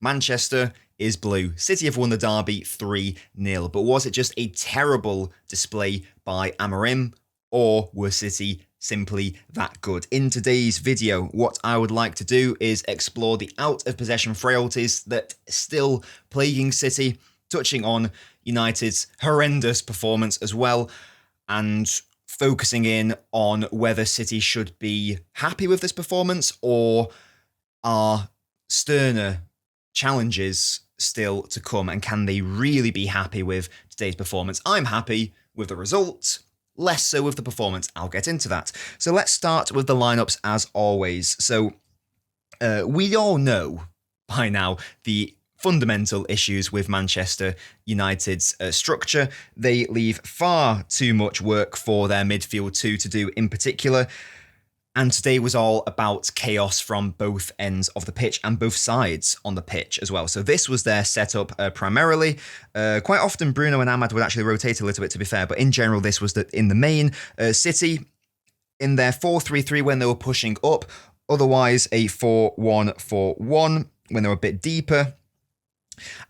Manchester is blue. City have won the derby 3-0. But was it just a terrible display by Amorim, or were City simply that good? In today's video, what I would like to do is explore the out-of-possession frailties that are still plaguing City, touching on United's horrendous performance as well, and focusing in on whether City should be happy with this performance or are sterner challenges still to come, and can they really be happy with today's performance? I'm happy with the result, less so with the performance. I'll get into that. So let's start with the lineups as always. So we all know by now the fundamental issues with Manchester United's structure. They leave far too much work for their midfield two to do in particular. And today was all about chaos from both ends of the pitch and both sides on the pitch as well. So this was their setup primarily. Quite often Bruno and Ahmad would actually rotate a little bit, to be fair. But in general, this was in the main. City in their 4-3-3 when they were pushing up. Otherwise, a 4-1-4-1 when they were a bit deeper.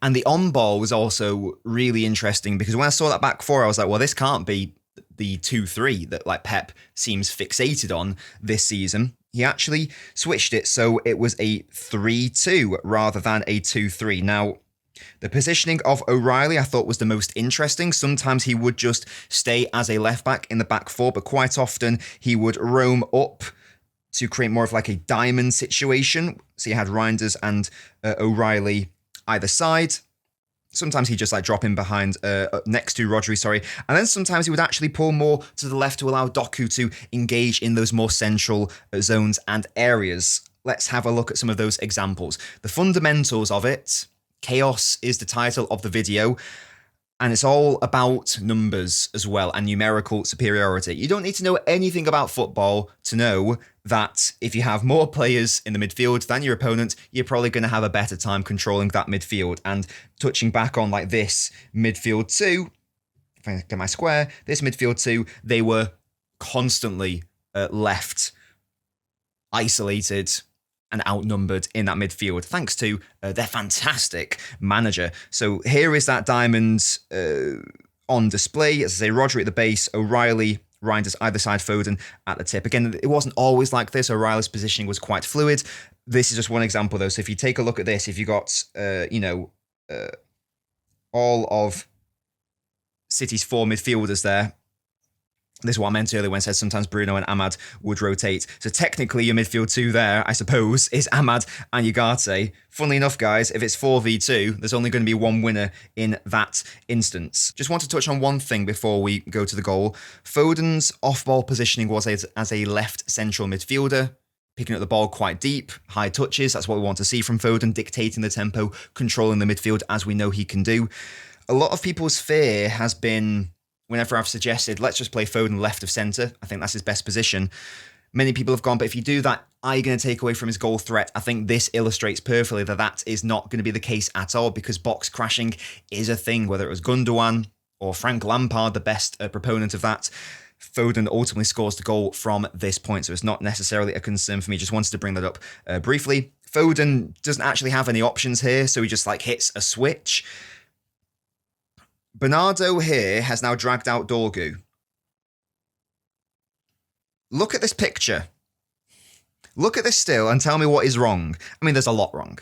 And the on-ball was also really interesting because when I saw that back four, I was like, well, this can't be the 2-3 that like Pep seems fixated on this season. He actually switched it, so it was a 3-2 rather than a 2-3. Now, the positioning of O'Reilly I thought was the most interesting. Sometimes he would just stay as a left-back in the back four, but quite often he would roam up to create more of like a diamond situation. So you had Reinders and O'Reilly either side. Sometimes he'd just like drop in behind, next to Rodri, sorry. And then sometimes he would actually pull more to the left to allow Doku to engage in those more central zones and areas. Let's have a look at some of those examples. The fundamentals of it, chaos is the title of the video. And it's all about numbers as well and numerical superiority. You don't need to know anything about football to know that if you have more players in the midfield than your opponent, you're probably going to have a better time controlling that midfield. And touching back on like this midfield two, if I get my square, this midfield two, they were constantly left isolated and outnumbered in that midfield, thanks to their fantastic manager. So here is that diamond on display. As I say, Rodri at the base, O'Reilly, Reinders either side, Foden at the tip. Again, it wasn't always like this. O'Reilly's positioning was quite fluid. This is just one example, though. So if you take a look at this, if you got, all of City's four midfielders there, this is what I meant earlier when I said sometimes Bruno and Ahmad would rotate. So technically your midfield two there, I suppose, is Ahmad and Ugarte. Funnily enough, guys, if it's 4v2, there's only going to be one winner in that instance. Just want to touch on one thing before we go to the goal. Foden's off-ball positioning was as a left central midfielder, picking up the ball quite deep, high touches. That's what we want to see from Foden, dictating the tempo, controlling the midfield as we know he can do. A lot of people's fear has been, whenever I've suggested, let's just play Foden left of centre, I think that's his best position. Many people have gone, but if you do that, are you going to take away from his goal threat? I think this illustrates perfectly that that is not going to be the case at all, because box crashing is a thing, whether it was Gundogan or Frank Lampard, the best proponent of that. Foden ultimately scores the goal from this point, so it's not necessarily a concern for me. Just wanted to bring that up briefly. Foden doesn't actually have any options here, so he just like hits a switch. Bernardo here has now dragged out Dorgu. Look at this picture. Look at this still and tell me what is wrong. I mean, there's a lot wrong.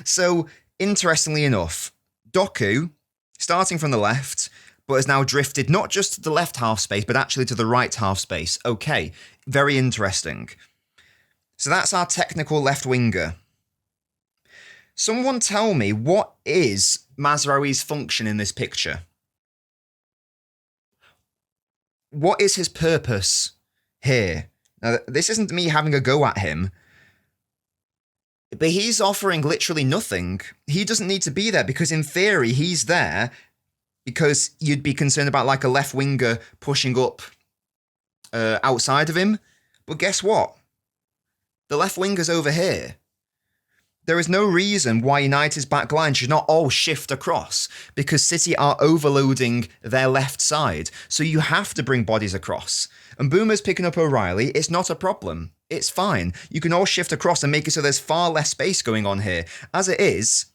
So, interestingly enough, Doku, starting from the left, but has now drifted not just to the left half space, but actually to the right half space. Okay, very interesting. So that's our technical left winger. Someone tell me, what is Mazraoui's function in this picture? What is his purpose here? Now, this isn't me having a go at him, but he's offering literally nothing. He doesn't need to be there because in theory he's there because you'd be concerned about like a left winger pushing up outside of him. But guess what? The left winger's over here. There is no reason why United's back line should not all shift across, because City are overloading their left side. So you have to bring bodies across. And Boomer's picking up O'Reilly. It's not a problem. It's fine. You can all shift across and make it so there's far less space going on here. As it is,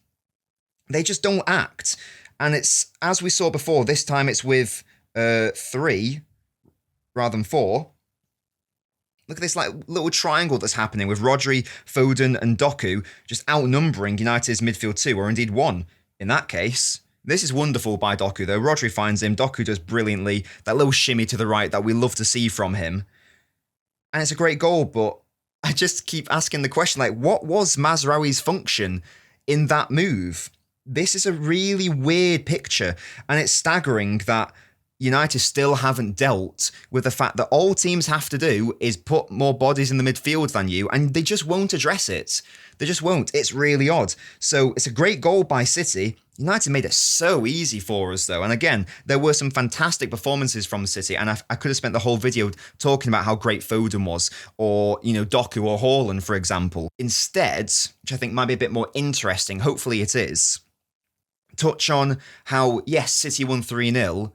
they just don't act. And it's, as we saw before, this time it's with 3 rather than 4. Look at this like little triangle that's happening with Rodri, Foden and Doku just outnumbering United's midfield 2, or indeed 1 in that case. This is wonderful by Doku though. Rodri finds him, Doku does brilliantly. That little shimmy to the right that we love to see from him. And it's a great goal, but I just keep asking the question, like, what was Mazraoui's function in that move? This is a really weird picture, and it's staggering that United still haven't dealt with the fact that all teams have to do is put more bodies in the midfield than you, and they just won't address it. They just won't. It's really odd. So it's a great goal by City. United made it so easy for us, though. And again, there were some fantastic performances from City, and I could have spent the whole video talking about how great Foden was, or, you know, Doku or Haaland, for example. Instead, which I think might be a bit more interesting, hopefully it is, touch on how, yes, City won 3-0,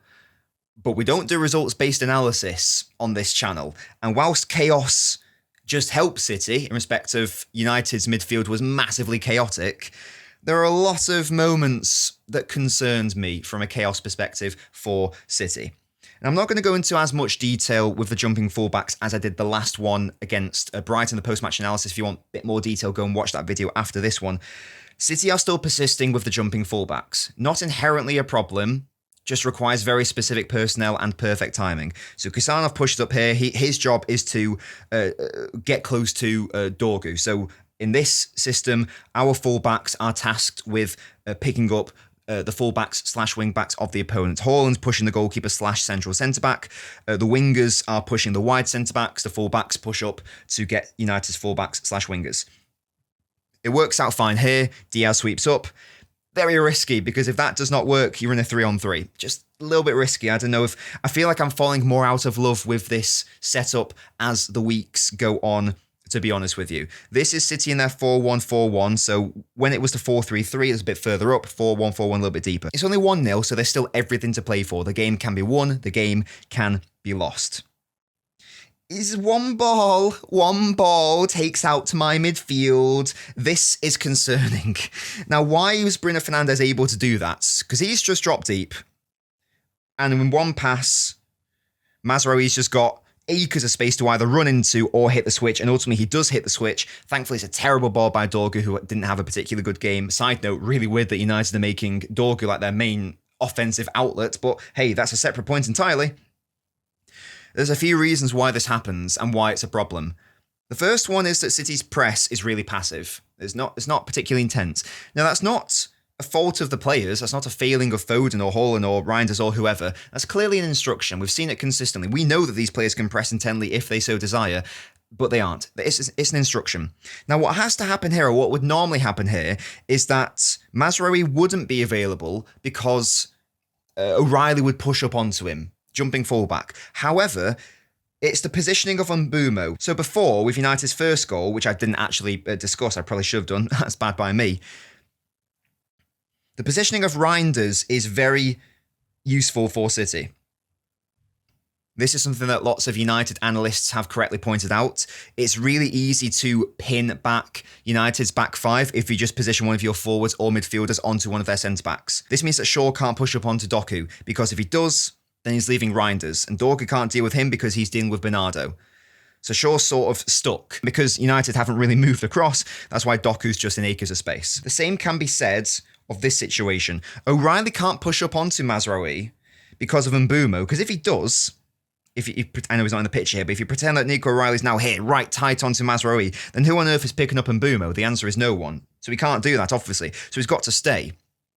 but we don't do results-based analysis on this channel. And whilst chaos just helped City in respect of United's midfield was massively chaotic, there are a lot of moments that concerned me from a chaos perspective for City. And I'm not going to go into as much detail with the jumping fullbacks as I did the last one against Brighton, the post-match analysis. If you want a bit more detail, go and watch that video after this one. City are still persisting with the jumping fullbacks. Not inherently a problem, just requires very specific personnel and perfect timing. So Kusanov pushed up here. His job is to get close to Dorgu. So in this system, our fullbacks are tasked with picking up the fullbacks / wingbacks of the opponent. Haaland's pushing the goalkeeper / central centre-back. The wingers are pushing the wide centre-backs. The fullbacks push up to get United's fullbacks / wingers. It works out fine here. Diaz sweeps up. Very risky, because if that does not work, you're in a 3-on-3. Just a little bit risky. I don't know if... I feel like I'm falling more out of love with this setup as the weeks go on, to be honest with you. This is City in their 4-1-4-1, so when it was the 4-3-3, it's a bit further up, 4-1-4-1 a little bit deeper. It's only 1-0, so there's still everything to play for. The game can be won, the game can be lost. Is one ball takes out to my midfield. This is concerning. Now, why was Bruno Fernandes able to do that? Because he's just dropped deep. And in one pass, Mazraoui's just got acres of space to either run into or hit the switch, and ultimately he does hit the switch. Thankfully, it's a terrible ball by Dorgu, who didn't have a particularly good game. Side note, really weird that United are making Dorgu like their main offensive outlet, but hey, that's a separate point entirely. There's a few reasons why this happens and why it's a problem. The first one is that City's press is really passive. It's not particularly intense. Now, that's not a fault of the players. That's not a failing of Foden or Haaland or Reinders or whoever. That's clearly an instruction. We've seen it consistently. We know that these players can press intently if they so desire, but they aren't. It's an instruction. Now, what has to happen here, or what would normally happen here, is that Mazraoui wouldn't be available because O'Reilly would push up onto him, jumping fullback. However, it's the positioning of Mbeumo. So before, with United's first goal, which I didn't actually discuss, I probably should have done, that's bad by me. The positioning of Reinders is very useful for City. This is something that lots of United analysts have correctly pointed out. It's really easy to pin back United's back five if you just position one of your forwards or midfielders onto one of their centre-backs. This means that Shaw can't push up onto Doku, because if he does, then he's leaving Reinders, and Dorgu can't deal with him because he's dealing with Bernardo. So Shaw's sort of stuck. Because United haven't really moved across, that's why Doku's just in acres of space. The same can be said of this situation. O'Reilly can't push up onto Mazraoui because of Mbeumo, because if he does, I know he's not in the picture here, but if you pretend that Nico O'Reilly's now here, right tight onto Mazraoui, then who on earth is picking up Mbeumo? The answer is no one. So he can't do that, obviously. So he's got to stay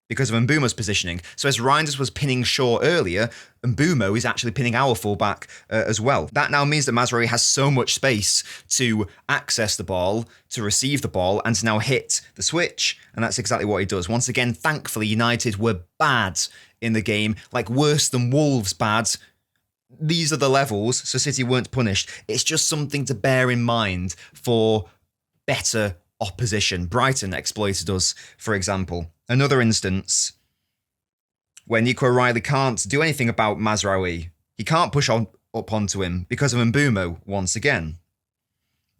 because of Mbeumo's positioning. So as Reinders was pinning Shaw earlier, Mbeumo is actually pinning our fullback as well. That now means that Mazraoui has so much space to access the ball, to receive the ball, and to now hit the switch, and that's exactly what he does. Once again, thankfully, United were bad in the game, like worse than Wolves bad. These are the levels, so City weren't punished. It's just something to bear in mind for better opposition. Brighton exploited us, for example. Another instance where Nico O'Reilly can't do anything about Mazraoui. He can't push up onto him because of Mbeumo once again.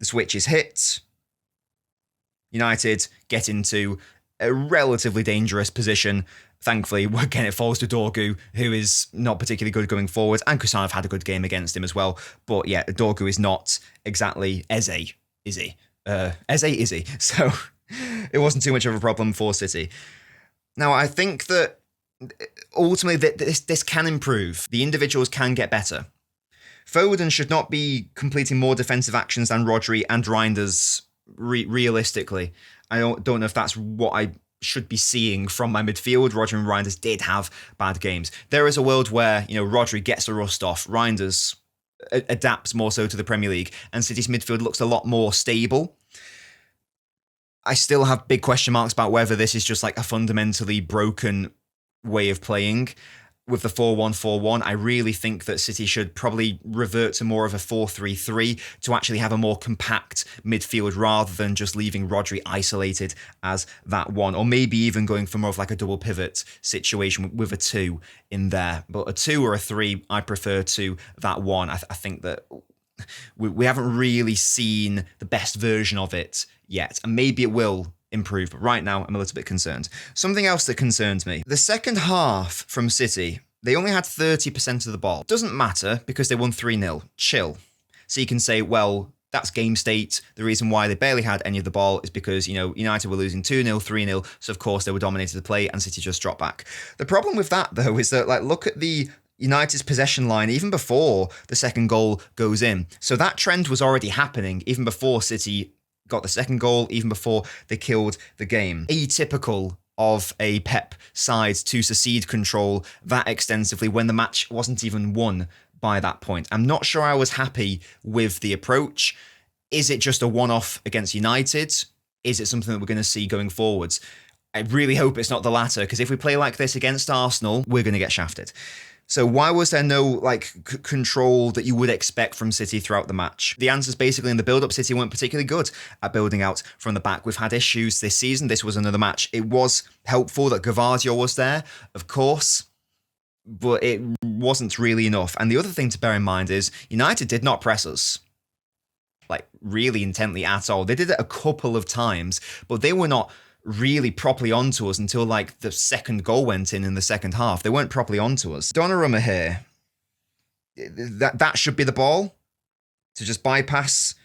The switch is hit. United get into a relatively dangerous position. Thankfully, again, it falls to Dorgu, who is not particularly good going forward, and Kusanov had a good game against him as well. But yeah, Dorgu is not exactly Eze, is he? Eze is he? So it wasn't too much of a problem for City. Now, I think that ultimately this can improve. The individuals can get better. Foden should not be completing more defensive actions than Rodri and Reinders realistically. I don't know if that's what I should be seeing from my midfield. Rodri and Reinders did have bad games. There is a world where, Rodri gets the rust off, Reinders adapts more so to the Premier League, and City's midfield looks a lot more stable. I still have big question marks about whether this is just like a fundamentally broken way of playing. With the 4-1-4-1, I really think that City should probably revert to more of a 4-3-3 to actually have a more compact midfield rather than just leaving Rodri isolated as that one, or maybe even going for more of like a double pivot situation with a 2 in there. But a 2 or a 3, I prefer to that 1. I think that we haven't really seen the best version of it yet, and maybe it will improve, but right now I'm a little bit concerned. Something else that concerns me, the second half from City, they only had 30% of the ball. Doesn't matter because they won 3-0. Chill. So you can say, well, that's game state. The reason why they barely had any of the ball is because, United were losing 2-0, 3-0, so of course they were dominating the play and City just dropped back. The problem with that, though, is that, look at the United's possession line even before the second goal goes in. So that trend was already happening even before City got the second goal, even before they killed the game. Atypical of a Pep side to secede control that extensively when the match wasn't even won by that point. I'm not sure I was happy with the approach. Is it just a one-off against United? Is it something that we're going to see going forwards? I really hope it's not the latter, because if we play like this against Arsenal, we're going to get shafted. So why was there no control that you would expect from City throughout the match? The answer is basically in the build-up, City weren't particularly good at building out from the back. We've had issues this season. This was another match. It was helpful that Guardiola was there, of course, but it wasn't really enough. And the other thing to bear in mind is United did not press us really intently at all. They did it a couple of times, but they were not really properly onto us until the second goal went in the second half. They weren't properly onto us. Donnarumma here, that should be the ball to just bypass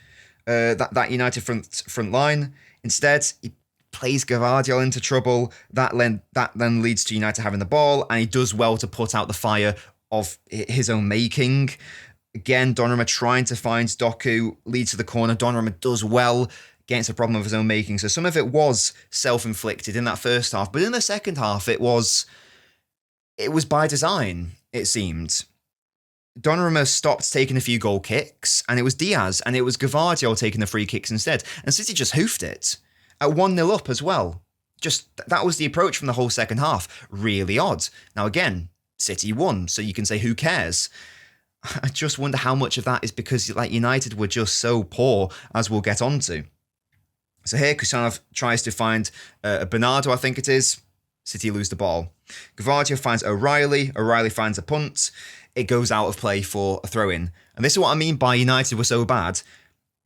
that United front line. Instead, he plays Guardiola into trouble. That then leads to United having the ball, and he does well to put out the fire of his own making. Again, Donnarumma trying to find Doku, leads to the corner. Donnarumma does well, against a problem of his own making. So some of it was self-inflicted in that first half, but in the second half, it was by design, it seemed. Donnarumma stopped taking a few goal kicks, and it was Diaz, and it was Guardiola taking the free kicks instead, and City just hoofed it at 1-0 up as well. Just, that was the approach from the whole second half. Really odd. Now again, City won, so you can say, who cares? I just wonder how much of that is because United were just so poor, as we'll get onto. So here, Kusanov tries to find Bernardo, I think it is. City lose the ball. Guardiola finds O'Reilly. O'Reilly finds a punt. It goes out of play for a throw-in. And this is what I mean by United were so bad.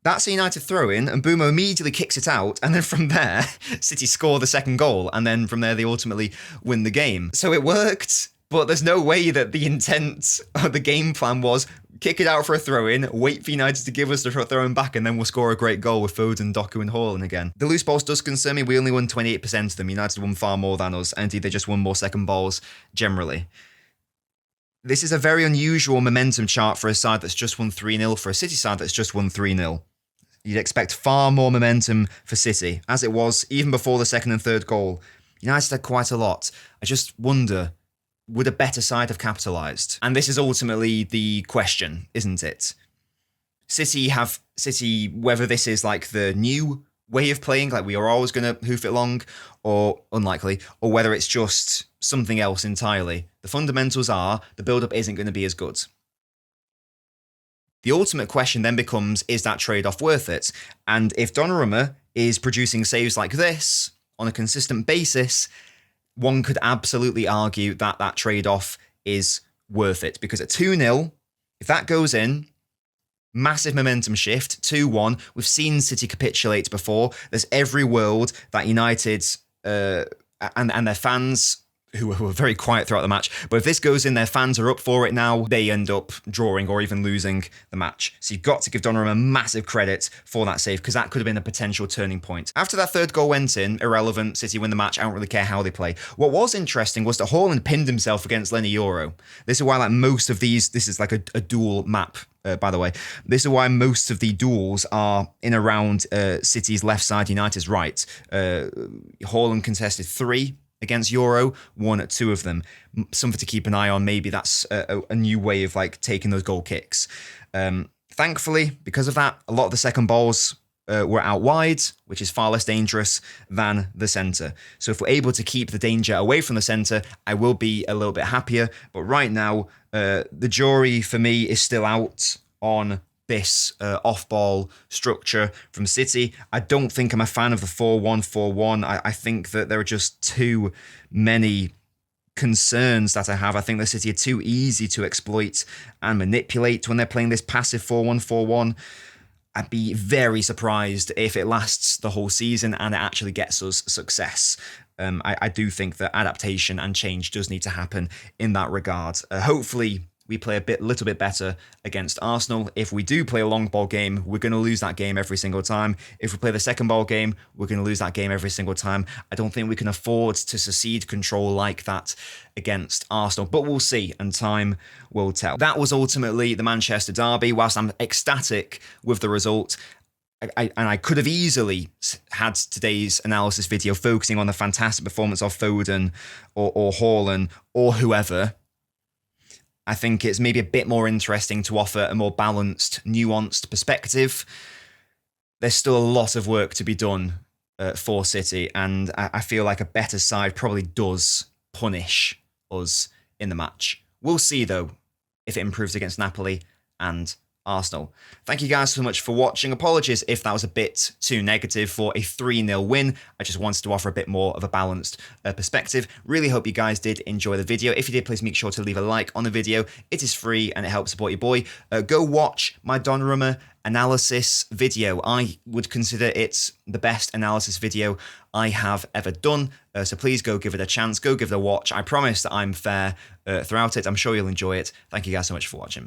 That's a United throw-in, and Bumo immediately kicks it out. And then from there, City score the second goal. And then from there, they ultimately win the game. So it worked. But there's no way that the intent of the game plan was kick it out for a throw-in, wait for United to give us the throw-in back, and then we'll score a great goal with Foden, Doku and Haaland again. The loose balls does concern me. We only won 28% of them. United won far more than us, and indeed they just won more second balls generally. This is a very unusual momentum chart for a side that's just won 3-0, for a City side that's just won 3-0. You'd expect far more momentum for City, as it was even before the second and third goal. United had quite a lot. I just wonder, would a better side have capitalised? And this is ultimately the question, isn't it? City, whether this is the new way of playing, we are always going to hoof it long, or unlikely, or whether it's just something else entirely. The fundamentals are, the build-up isn't going to be as good. The ultimate question then becomes, is that trade-off worth it? And if Donnarumma is producing saves like this on a consistent basis, one could absolutely argue that that trade-off is worth it. Because at 2-0, if that goes in, Massive momentum shift, 2-1. We've seen City capitulate before. There's every world that United and their fans, who were very quiet throughout the match, but if this goes in, their fans are up for it now, they end up drawing or even losing the match. So you've got to give Donnarumma massive credit for that save, because that could have been a potential turning point. After that third goal went in, irrelevant, City win the match, I don't really care how they play. What was interesting was that Haaland pinned himself against Lenny Euro. This is why like most of these, this is like a dual map, by the way. This is why most of the duels are in around City's left side, United's right. Haaland contested 3 against Euro, won at 2 of them. Something to keep an eye on. Maybe that's a new way of like taking those goal kicks. Thankfully, because of that, a lot of the second balls were out wide, which is far less dangerous than the centre. So if we're able to keep the danger away from the centre, I will be a little bit happier. But right now, the jury for me is still out on this off-ball structure from City. I don't think I'm a fan of the 4-1-4-1. I think that there are just too many concerns that I have. I think the City are too easy to exploit and manipulate when they're playing this passive 4-1-4-1. I'd be very surprised if it lasts the whole season and it actually gets us success. I do think that adaptation and change does need to happen in that regard. Hopefully, we play a little bit better against Arsenal. If we do play a long ball game, we're going to lose that game every single time. If we play the second ball game, we're going to lose that game every single time. I don't think we can afford to cede control like that against Arsenal, but we'll see, and time will tell. That was ultimately the Manchester derby. Whilst I'm ecstatic with the result, I could have easily had today's analysis video focusing on the fantastic performance of Foden or Haaland or whoever. I think it's maybe a bit more interesting to offer a more balanced, nuanced perspective. There's still a lot of work to be done for City, and I feel like a better side probably does punish us in the match. We'll see, though, if it improves against Napoli and Arsenal. Thank you guys so much for watching. Apologies if that was a bit too negative for a 3-0 win. I just wanted to offer a bit more of a balanced perspective. Really hope you guys did enjoy the video. If you did, please make sure to leave a like on the video. It is free and it helps support your boy. Go watch my Donnarumma analysis video. I would consider it the best analysis video I have ever done. So please go give it a chance. Go give it a watch. I promise that I'm fair throughout it. I'm sure you'll enjoy it. Thank you guys so much for watching.